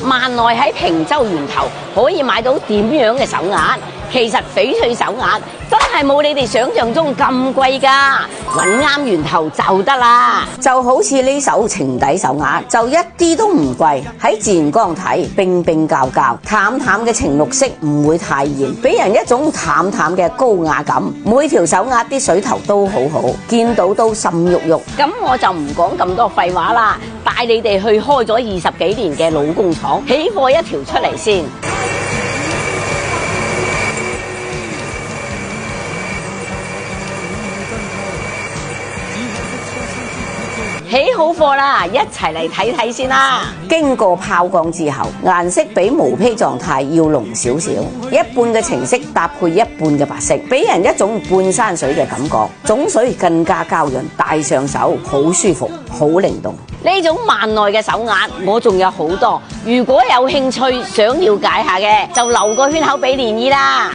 萬內喺平洲源頭可以買到點樣嘅手鐲？其實翡翠手鐲真係冇你哋想象中咁貴㗎，揾啱源頭就得啦。就好似呢手情底手鐲，就一啲都唔貴，喺自然光睇冰冰皎皎，淡淡嘅情綠色唔會太艷，俾人一種淡淡嘅高雅感。每條手鐲啲水頭都好好，見到都心郁郁。咁我就唔講咁多廢話啦，帶你哋去開咗20幾年嘅老工廠，起貨一條出嚟先。起好貨啦，一齊嚟睇睇先啦。經過拋光之後，顏色比毛坯狀態要濃少少，一半嘅情色搭配一半嘅白色，俾人一種半山水嘅感覺，種水更加膠潤，戴上手好舒服，好靈動。呢種萬內嘅手鐲，我仲有好多，如果有興趣想了解下嘅，就留個圈口俾漣漪啦。